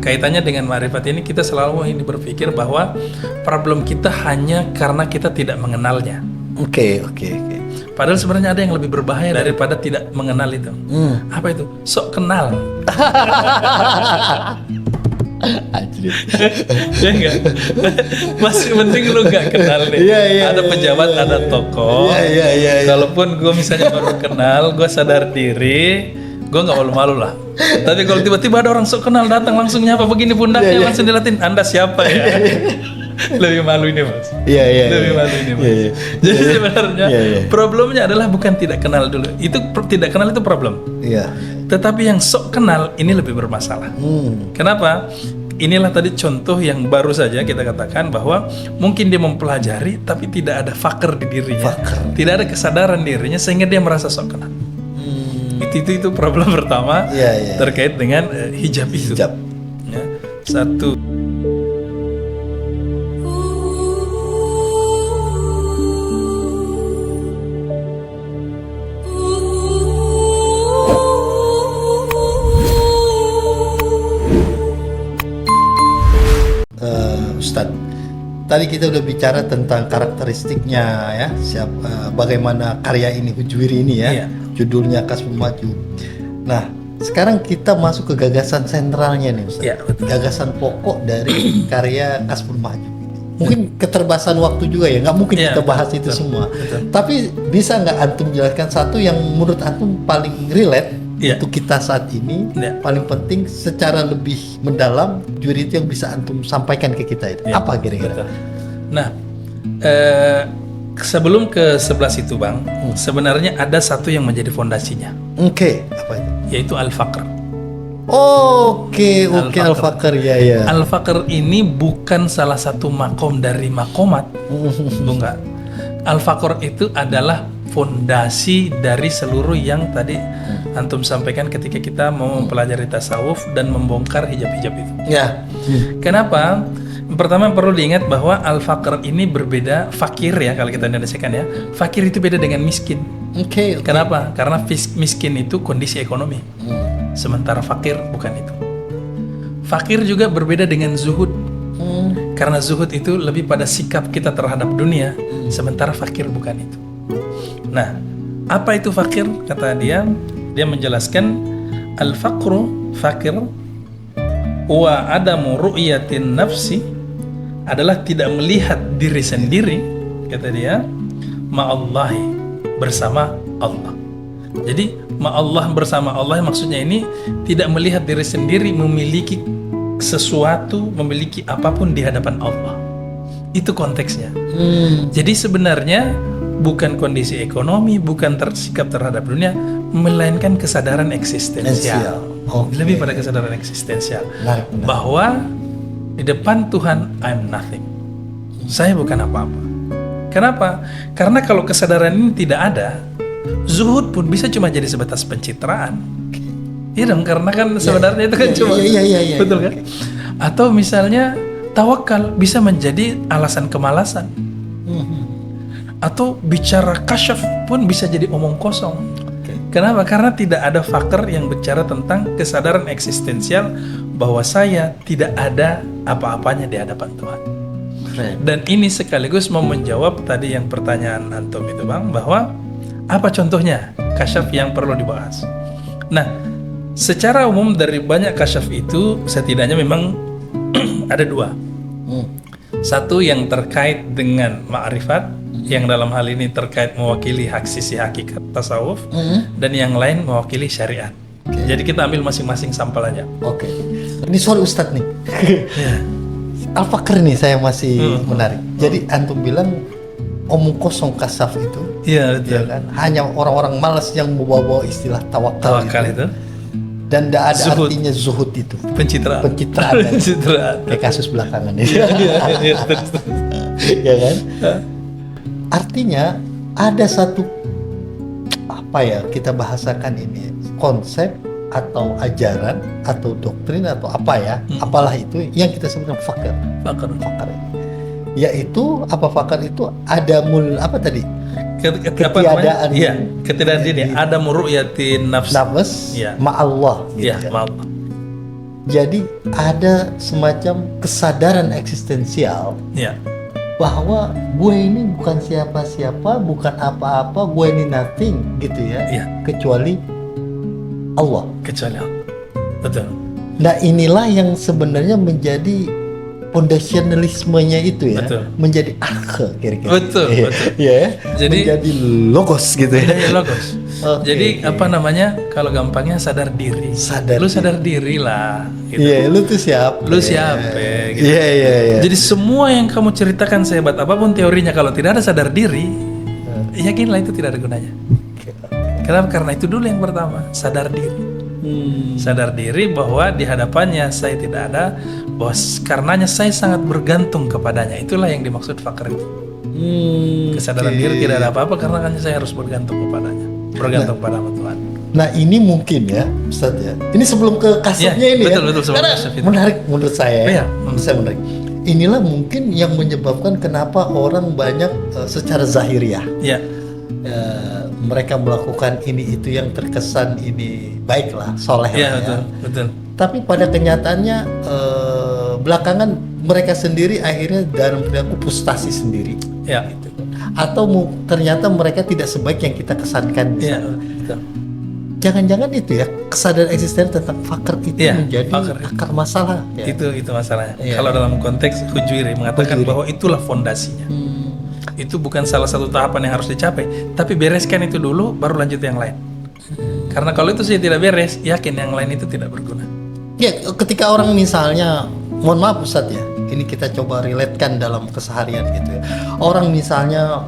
Kaitannya dengan ma'rifat ini, kita selalu ini berpikir bahwa problem kita hanya karena kita tidak mengenalnya. Oke. Padahal sebenarnya ada yang lebih berbahaya daripada tidak mengenal itu. Apa itu? Sok kenal. Anjir. Ya enggak? Masih penting lu gak kenal nih. Ada pejabat, ada tokoh. Iya. Kalaupun gue misalnya baru kenal, gue sadar diri, gue nggak malu-malu lah. Tapi kalau tiba-tiba ada orang sok kenal datang langsung nyapa begini pundaknya, langsung dilatin, Anda siapa ya? Lebih malu ini mas. Lebih malu ini mas. Jadi sebenarnya problemnya adalah bukan tidak kenal dulu. Itu tidak kenal itu problem. Iya. Tetapi yang sok kenal ini lebih bermasalah. Kenapa? Inilah tadi contoh yang baru saja kita katakan bahwa mungkin dia mempelajari tapi tidak ada fakir di dirinya, tidak ada kesadaran dirinya sehingga dia merasa sok kenal. Itu problem pertama terkait dengan hijab itu. Ya, satu. Ustadz, tadi kita udah bicara tentang karakteristiknya ya, bagaimana karya ini Hujwiri ini ya, judulnya Kasbul Maju. Nah, sekarang kita masuk ke gagasan sentralnya nih Ustadz, gagasan pokok dari karya Kasbul Maju. Mungkin keterbatasan waktu juga ya, nggak mungkin kita bahas itu semua. Tapi bisa nggak antum jelaskan satu yang menurut antum paling relate untuk kita saat ini, paling penting secara lebih mendalam juri itu yang bisa antum sampaikan ke kita itu apa kira-kira? Nah, sebelum ke 11 itu Bang, sebenarnya ada satu yang menjadi fondasinya. Apa itu? Yaitu al-faqr. Al-faqr ya. Al-faqr ini bukan salah satu makom dari makomat, bukan. Al-faqr itu adalah fondasi dari seluruh yang tadi antum sampaikan ketika kita mau mempelajari tasawuf dan membongkar hijab-hijab itu. Kenapa? Pertama perlu diingat bahwa al-faqr ini berbeda, fakir ya kalau kita Indonesiakan ya. Fakir itu beda dengan miskin. Kenapa? Karena miskin itu kondisi ekonomi. Sementara fakir bukan itu. Fakir juga berbeda dengan zuhud. Karena zuhud itu lebih pada sikap kita terhadap dunia, sementara fakir bukan itu. Nah, apa itu fakir? Kata dia menjelaskan al-faqru fakir wa adamu ru'yatin nafsi adalah tidak melihat diri sendiri, kata dia, ma'allahi, bersama Allah. Jadi ma'allah bersama Allah maksudnya ini tidak melihat diri sendiri memiliki sesuatu, memiliki apapun di hadapan Allah. Itu konteksnya. Jadi sebenarnya bukan kondisi ekonomi, bukan sikap terhadap dunia, melainkan kesadaran eksistensial. Lebih pada kesadaran eksistensial. Bahwa di depan Tuhan, I'm nothing. Saya bukan apa-apa. Kenapa? Karena kalau kesadaran ini tidak ada, zuhud pun bisa cuma jadi sebatas pencitraan. Iya dong, karena kan sebenarnya itu kan cuma, betul kan? Atau misalnya tawakal bisa menjadi alasan kemalasan. Atau bicara kasyaf pun bisa jadi omong kosong. Kenapa? Karena tidak ada fakir yang bicara tentang kesadaran eksistensial bahwa saya tidak ada apa-apanya di hadapan Tuhan. Dan ini sekaligus mau menjawab tadi yang pertanyaan antum itu Bang, bahwa apa contohnya kasyaf yang perlu dibahas. Nah, secara umum dari banyak kasyaf itu setidaknya memang ada dua. Satu yang terkait dengan ma'rifat, yang dalam hal ini terkait mewakili sisi hakikat tasawuf, dan yang lain mewakili syariat. Jadi kita ambil masing-masing sampel aja. Ini soal Ustadz nih. Al-faqr nih saya masih menarik. Jadi antum bilang omong kosong kasaf itu, iya betul. Ya kan? Hanya orang-orang malas yang membawa istilah tawakal itu. Dan tidak ada artinya zuhud itu. Pencitraan. Kayak kasus belakangan ini. Ya kan? Artinya ada satu kita bahasakan ini konsep atau ajaran atau doktrin atau apalah itu yang kita sebutkan fakir. Yaitu fakir itu ada ketiadaan. Ketiadaan ini ada ru'yatin nafs. Ma'allah gitu. Ma'allah. Jadi ada semacam kesadaran eksistensial Ya, bahwa gue ini bukan siapa-siapa, bukan apa-apa, gue ini nothing gitu ya, Iya. kecuali Allah. kecuali Allah. Betul. Nah inilah yang sebenarnya menjadi foundationalismenya itu ya, Betul. menjadi akhe kira-kira. Betul, Iya, betul. iya ya. Jadi- menjadi logos gitu ya. Jadi logos. Oke. Jadi apa namanya? Kalau gampangnya sadar diri. Sadar Lu diri. sadar diri lah. Gitu. Iya, lu tuh siapa? Lu siapa, gitu. Iya, iya, iya. Jadi semua yang kamu ceritakan sehebat apapun teorinya, kalau tidak ada sadar diri, yakinlah itu tidak ada gunanya. Kenapa? Karena itu dulu yang pertama, sadar diri. Sadar diri bahwa di hadapannya saya tidak ada, bahwa karenanya saya sangat bergantung kepadanya. Itulah yang dimaksud fakir itu. Kesadaran diri tidak ada apa-apa karena kan saya harus bergantung kepadanya, bergantung pada Tuhan. Nah ini mungkin ya Ustaz ya. Ini sebelum ke kasutnya Iya, ini betul, ya. betul, sebelum Karena kasut itu. menarik menurut saya. Iya. Menurut saya menarik. Inilah mungkin yang menyebabkan kenapa orang banyak secara zahiriah Ya, mereka melakukan ini itu yang terkesan ini baiklah, soleh iya lah betul, ya. betul. Tapi pada kenyataannya belakangan mereka sendiri akhirnya dalam perilaku frustasi sendiri. Ya, Atau ternyata mereka tidak sebaik yang kita kesankan. iya misalnya. betul. Jangan-jangan itu ya kesadaran eksisten tentang fakir itu Iya, menjadi fakir. akar masalah. Ya. Itu masalahnya. Iya. Kalau dalam konteks Hujwiri mengatakan Hujwiri. bahwa itulah fondasinya. Itu bukan salah satu tahapan yang harus dicapai, tapi bereskan itu dulu, baru lanjut yang lain. Karena kalau itu saya tidak beres, yakin yang lain itu tidak berguna. Ya, ketika orang misalnya, mohon maaf Ustadz ya, ini kita coba relatekan dalam keseharian gitu ya. Orang misalnya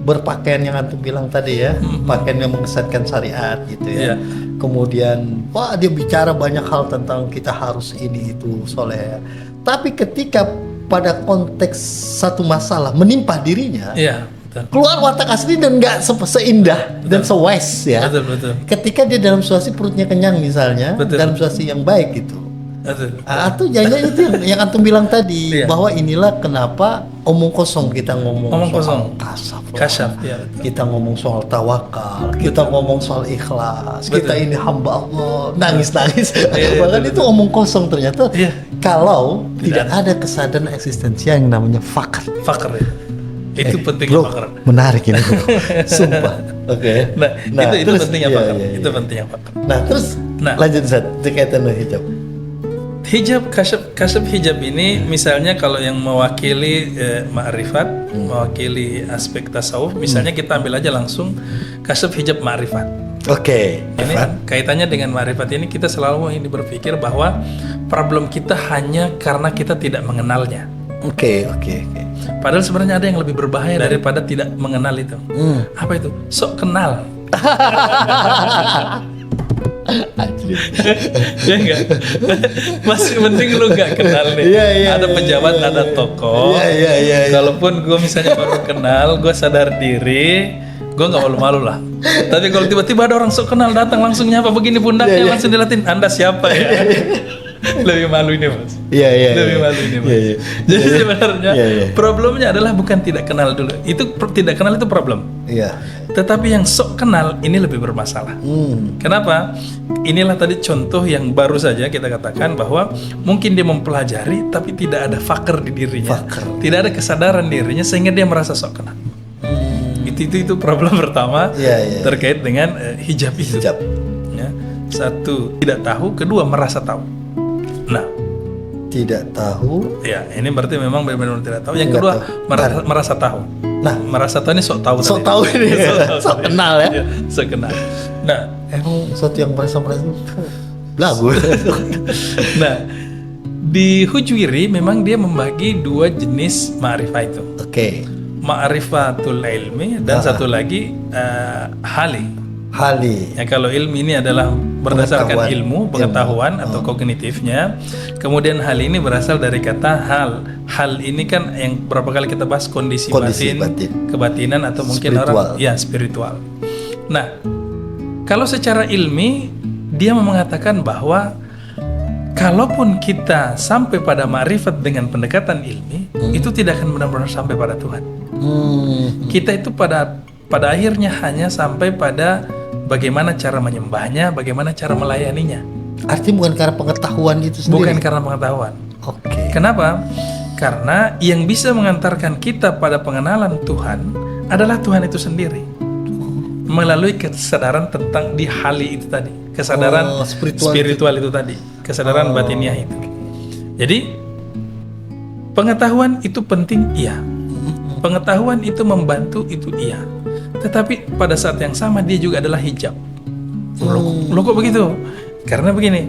berpakaian yang antum bilang tadi ya, pakaian yang mengesankan syariat gitu ya. Iya. Kemudian, wah dia bicara banyak hal tentang kita harus ini itu soleh. Tapi ketika pada konteks satu masalah menimpa dirinya, Iya, betul. keluar watak asli dan nggak seindah dan sewise ya. Betul, betul. Ketika dia dalam situasi perutnya kenyang misalnya, Betul. dalam situasi yang baik gitu. Betul. Atau jangan itu yang antum bilang tadi, Iya. bahwa inilah kenapa omong kosong kita ngomong Omong soal kosong. kasaf, Kasyaf, ya betul. kita ngomong soal tawakal, kita ngomong soal ikhlas, Betul. kita ini hamba Allah, nangis-nangis. Iya, Bahkan betul, itu omong kosong ternyata. Iya. Kalau Tidak tidak ada kesadaran eksistensial yang namanya fakir. Fakir ya. Itu penting Bro, fakir. menarik ini bro. Sumpah. Oke. Nah, itu terus, pentingnya iya, fakir. iya, iya. Itu pentingnya fakir. Nah terus Nah. lanjut Zat, berkaitan dengan hijab. Hijab, kasyaf hijab ini misalnya kalau yang mewakili ma'rifat, mewakili aspek tasawuf, misalnya kita ambil aja langsung kasyaf hijab ma'rifat. Oke. Ini kaitannya dengan ma'rifat ini kita selalu ini berpikir bahwa problem kita hanya karena kita tidak mengenalnya. Oke. Padahal sebenarnya ada yang lebih berbahaya daripada tidak mengenal itu. Apa itu? Sok kenal. Ya enggak? Masih penting lu gak kenal nih. Iya, Ada pejabat, ada tokoh. Iya. Kalaupun gue misalnya baru kenal, gue sadar diri, gue nggak malu-malu lah. Tapi kalau tiba-tiba ada orang sok kenal datang langsung nyapa begini pundaknya, langsung dilatin, Anda siapa ya? Lebih malu ini mas. Iya. Lebih malu ini mas. Iya. Jadi sebenarnya Iya. problemnya adalah bukan tidak kenal dulu. Itu tidak kenal itu problem. Iya. Tetapi yang sok kenal ini lebih bermasalah. Kenapa? Inilah tadi contoh yang baru saja kita katakan bahwa mungkin dia mempelajari tapi tidak ada fakir di dirinya, tidak ada kesadaran dirinya sehingga dia merasa sok kenal. Itu problem pertama Iya. terkait dengan hijab itu. Hijab. Ya. Satu, tidak tahu, kedua merasa tahu. Nah, Tidak tahu. ya ini berarti memang benar-benar tidak tahu. Yang Nggak kedua tahu. merasa tahu. Nah. Merasa tahu ini sok tahu. Sok tadi. tahu ini. Sok tadi. kenal ya. Iya, sok kenal. Nah, Emang sesuatu yang merasa belagu. nah, di Hujwiri memang dia membagi dua jenis ma'rifah itu. Oke. Ma'rifatul ilmi dan satu lagi hali. Hali. Ya, kalau ilmi ini adalah berdasarkan Pengetahuan. ilmu, pengetahuan atau kognitifnya. Kemudian hal ini berasal dari kata hal. Hal ini kan yang berapa kali kita bahas kondisi batin, kebatinan atau mungkin Spiritual. orang ya spiritual. Nah, kalau secara ilmi dia mengatakan bahwa kalaupun kita sampai pada ma'rifat dengan pendekatan ilmi, itu tidak akan benar-benar sampai pada Tuhan. Kita itu pada akhirnya hanya sampai pada bagaimana cara menyembahnya, bagaimana cara melayaninya. Artinya bukan karena pengetahuan itu sendiri. Bukan karena pengetahuan. Oke. Kenapa? Karena yang bisa mengantarkan kita pada pengenalan Tuhan adalah Tuhan itu sendiri. Melalui kesadaran tentang di hali itu tadi. Kesadaran spiritual itu tadi. Kesadaran batiniah itu. Jadi pengetahuan itu penting, iya. Pengetahuan itu membantu, itu iya. Tetapi pada saat yang sama dia juga adalah hijab. Loh kok begitu? Karena begini,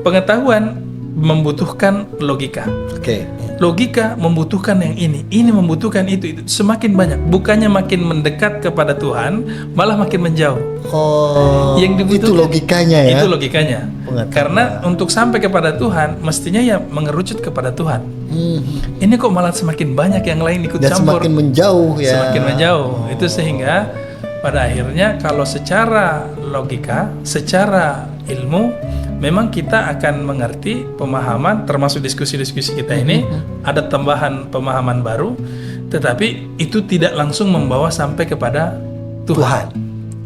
pengetahuan membutuhkan logika. Oke. Logika membutuhkan yang ini membutuhkan itu. Semakin banyak, bukannya makin mendekat kepada Tuhan, malah makin menjauh. Oh, Yang itu logikanya ya. Itu logikanya. Pengetahuan. Karena untuk sampai kepada Tuhan, mestinya ya mengerucut kepada Tuhan. Ini kok malah semakin banyak yang lain ikut Dan campur. semakin menjauh ya. Semakin menjauh. Itu sehingga pada akhirnya kalau secara logika, secara ilmu, memang kita akan mengerti pemahaman, termasuk diskusi-diskusi kita ini, ada tambahan pemahaman baru, tetapi itu tidak langsung membawa sampai kepada Tuhan.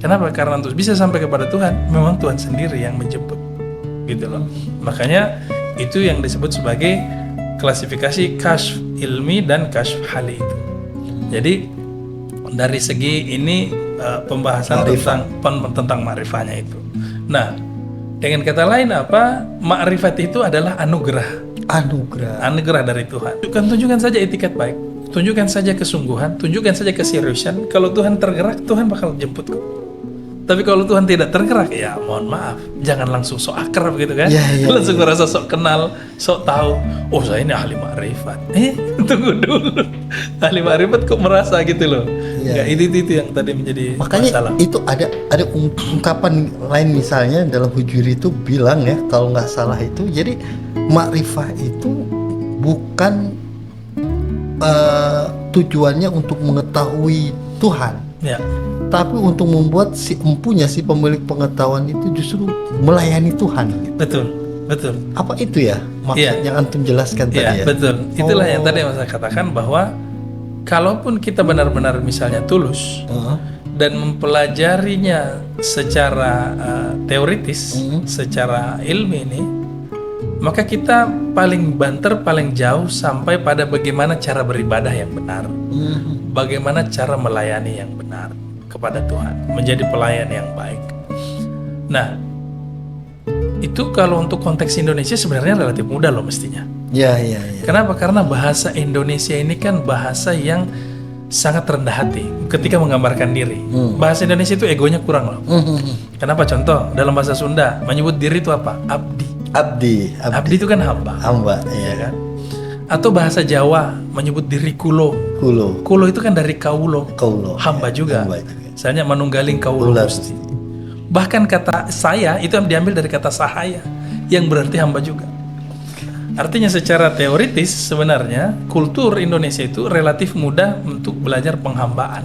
Kenapa? Karena untuk bisa sampai kepada Tuhan, memang Tuhan sendiri yang menjemput, gitu loh. Makanya itu yang disebut sebagai klasifikasi kasyf ilmi dan kasyf hali itu. Jadi dari segi ini pembahasan tentang ma'rifahnya itu. Nah, dengan kata lain apa? Ma'rifat itu adalah anugerah. Anugerah dari Tuhan. Tunjukkan saja etikat baik. Tunjukkan saja kesungguhan. Tunjukkan saja keseriusan. Kalau Tuhan tergerak, Tuhan bakal jemput kau. Tapi kalau Tuhan tidak tergerak, ya mohon maaf. Jangan langsung sok akrab gitu kan. Langsung merasa sok kenal, sok tahu. Oh saya ini ahli ma'rifat. Tunggu dulu. Ahli ma'rifat kok merasa gitu loh. Ya, itu yang tadi menjadi makanya masalah. Itu ada ungkapan lain misalnya dalam Hujwiri itu bilang ya, kalau nggak salah itu, jadi makrifah itu bukan tujuannya untuk mengetahui Tuhan, ya, tapi untuk membuat si empunya, si pemilik pengetahuan itu justru melayani Tuhan. Betul. Apa itu ya maksud yang antum jelaskan tadi ya? Betul. Itulah yang tadi saya katakan bahwa kalaupun kita benar-benar misalnya tulus dan mempelajarinya secara teoritis, secara ilmi ini, maka kita paling banter, paling jauh sampai pada bagaimana cara beribadah yang benar, bagaimana cara melayani yang benar kepada Tuhan, menjadi pelayan yang baik. Nah, itu kalau untuk konteks Indonesia sebenarnya relatif mudah loh mestinya. Ya. Kenapa? Karena bahasa Indonesia ini kan bahasa yang sangat rendah hati ketika menggambarkan diri. Bahasa Indonesia itu egonya kurang loh. Kenapa? Contoh, dalam bahasa Sunda menyebut diri itu apa? Abdi itu kan hamba. Iya kan? Atau bahasa Jawa menyebut diri kulo. Kulo itu kan dari kaulo. Hamba juga. Misalnya manunggaling kaulo Gusti. Bahkan kata saya itu diambil dari kata sahaya yang berarti hamba juga. Artinya secara teoritis sebenarnya kultur Indonesia itu relatif mudah untuk belajar penghambaan.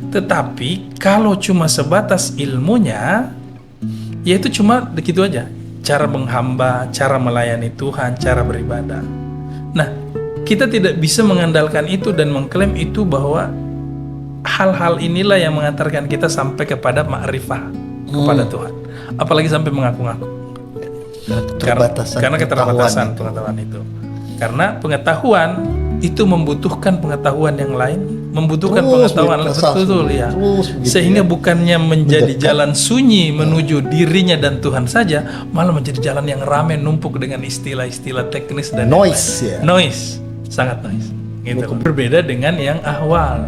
Tetapi kalau cuma sebatas ilmunya, ya itu cuma begitu aja. Cara menghamba, cara melayani Tuhan, cara beribadah. Nah, kita tidak bisa mengandalkan itu dan mengklaim itu bahwa hal-hal inilah yang mengantarkan kita sampai kepada ma'rifah kepada Tuhan. Apalagi sampai mengaku-ngaku. Karena keterbatasan pengetahuan itu. Karena pengetahuan itu membutuhkan pengetahuan yang lain, membutuhkan pengetahuan betul ya. Sehingga bukannya menjadi jalan sunyi menuju dirinya dan Tuhan saja, malah menjadi jalan yang ramai numpuk dengan istilah-istilah teknis dan noise, sangat noise. Gitu. Berbeda dengan yang ahwal.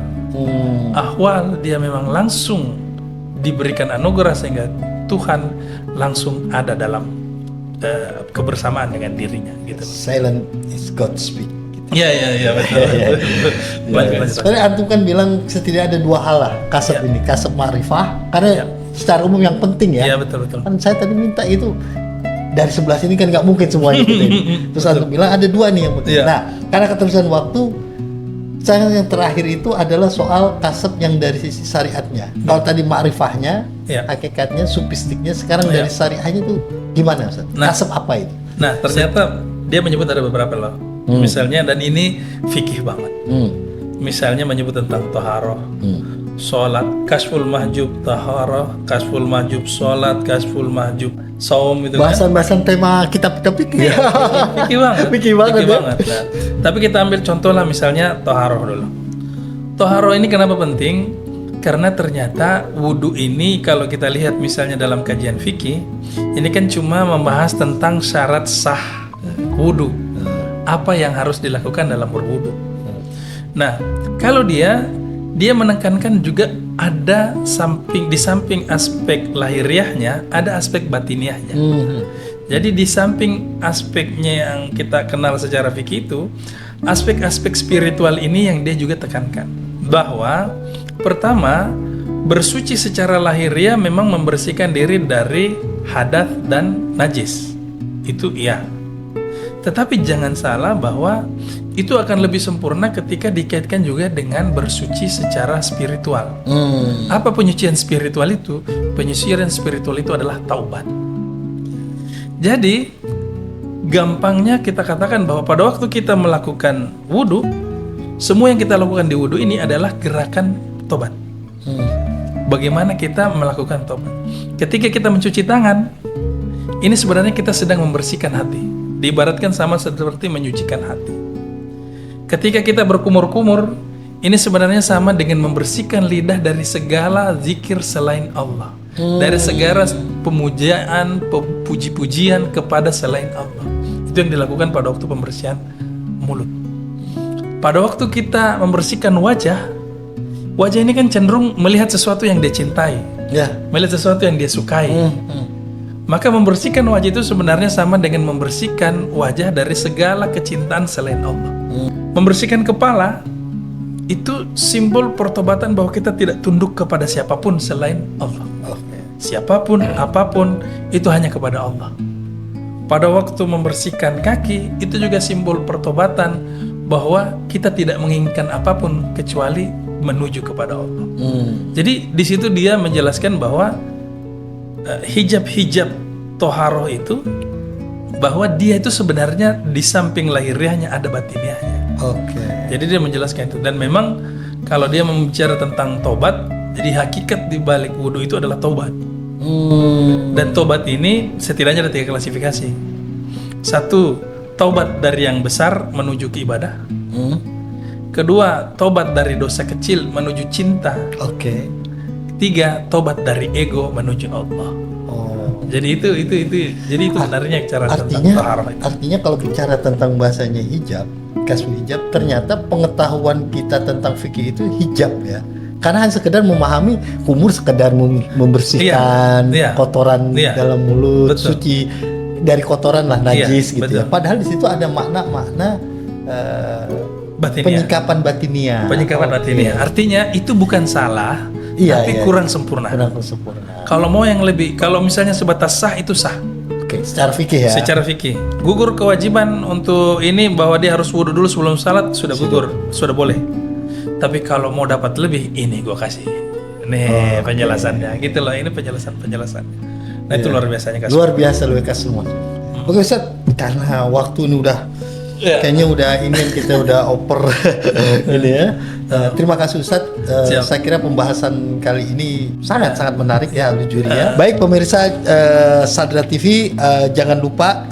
Ahwal dia memang langsung diberikan anugerah sehingga Tuhan langsung ada dalam kebersamaan dengan dirinya gitu. Silent is God speak. Iya betul. Soalnya antum kan bilang setidaknya ada dua hal lah kasab ini, kasab ma'rifah karena secara umum yang penting ya. Iya betul. Kan saya tadi minta itu dari sebelah sini kan nggak mungkin semuanya gitu ini. Terus antum bilang ada dua nih yang penting. Nah, karena keterusan waktu, saya yang terakhir itu adalah soal kasab yang dari sisi syariatnya. Kalau tadi ma'rifahnya, hakikatnya, sufistiknya, sekarang dari syariahnya itu gimana Ustaz? Kasab apa itu? Nah, ternyata dia menyebut ada beberapa loh. Misalnya, dan ini fikih banget. Misalnya menyebut tentang toharoh, sholat, kasful mahjub taharah, kasful mahjub sholat, kasful mahjub saum itu kan. Bahasan-bahasan tema kitab-kitab fikih ya. Fikih banget. Fikih banget ya. Nah, tapi kita ambil contoh lah misalnya toharoh dulu. Toharoh ini kenapa penting? Karena ternyata wudhu ini kalau kita lihat misalnya dalam kajian fikih, ini kan cuma membahas tentang syarat sah wudhu. Apa yang harus dilakukan dalam berwudhu. Nah, kalau dia menekankan juga ada di samping aspek lahiriahnya, ada aspek batiniahnya. Jadi di samping aspeknya yang kita kenal secara fikih itu, aspek-aspek spiritual ini yang dia juga tekankan. Bahwa pertama, bersuci secara lahiriah memang membersihkan diri dari hadas dan najis. Itu iya. Tetapi jangan salah bahwa itu akan lebih sempurna ketika dikaitkan juga dengan bersuci secara spiritual. Apa penyucian spiritual itu? Penyucian spiritual itu adalah taubat. Jadi gampangnya kita katakan bahwa pada waktu kita melakukan wudhu, semua yang kita lakukan di wudhu ini adalah gerakan tobat. Bagaimana kita melakukan tobat? Ketika kita mencuci tangan, ini sebenarnya kita sedang membersihkan hati. Diibaratkan sama seperti menyucikan hati. Ketika kita berkumur-kumur, ini sebenarnya sama dengan membersihkan lidah dari segala zikir selain Allah. Dari segala pemujaan, puji-pujian kepada selain Allah. Itu yang dilakukan pada waktu pembersihan mulut. Pada waktu kita membersihkan wajah ini kan cenderung melihat sesuatu yang dia cintai, melihat sesuatu yang dia sukai. Maka membersihkan wajah itu sebenarnya sama dengan membersihkan wajah dari segala kecintaan selain Allah. Membersihkan kepala itu simbol pertobatan bahwa kita tidak tunduk kepada siapapun selain Allah. Siapapun, apapun, itu hanya kepada Allah. Pada waktu membersihkan kaki, itu juga simbol pertobatan bahwa kita tidak menginginkan apapun kecuali menuju kepada Allah. Jadi di situ dia menjelaskan bahwa hijab toharoh itu, bahwa dia itu sebenarnya di samping lahiriahnya ada batiniahnya. Jadi dia menjelaskan itu. Dan memang kalau dia membicara tentang tobat, jadi hakikat di balik wudhu itu adalah tobat. Dan tobat ini setidaknya ada 3 klasifikasi. 1, tobat dari yang besar menuju ke ibadah. 2, tobat dari dosa kecil menuju cinta. 3, tobat dari ego menuju Allah. Jadi itu jadi itu benarnya cara tentang taharah itu. Artinya kalau bicara tentang bahasanya hijab, kasful hijab, ternyata pengetahuan kita tentang fikih itu hijab ya. Karena hanya sekedar memahami kumur, sekedar membersihkan kotoran dalam mulut, suci dari kotoran lah, najis gitu ya. Padahal di situ ada makna-makna penyikapan batiniah. Artinya itu bukan salah, tapi kurang sempurna. Kalau mau yang lebih, kalau misalnya sebatas sah itu sah. Secara fikih ya. Secara fikih. Gugur kewajiban untuk ini bahwa dia harus wudhu dulu sebelum salat, sudah gugur, sudah boleh. Tapi kalau mau dapat lebih, ini gue kasih. Nih penjelasannya, gitu loh. Ini penjelasan. Nah itu luar biasanya. Luar biasa loh Kak semua. Oke Ustaz, karena waktu ini udah kayaknya udah ini kita udah oper ini ya. Terima kasih Ustaz. Saya kira pembahasan kali ini sangat menarik ya, jujur ya. Baik pemirsa Sadra TV, jangan lupa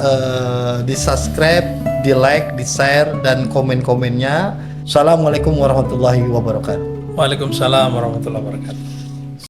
di subscribe, di like, di share dan komen-komennya. Assalamualaikum warahmatullahi wabarakatuh. Waalaikumsalam warahmatullahi wabarakatuh.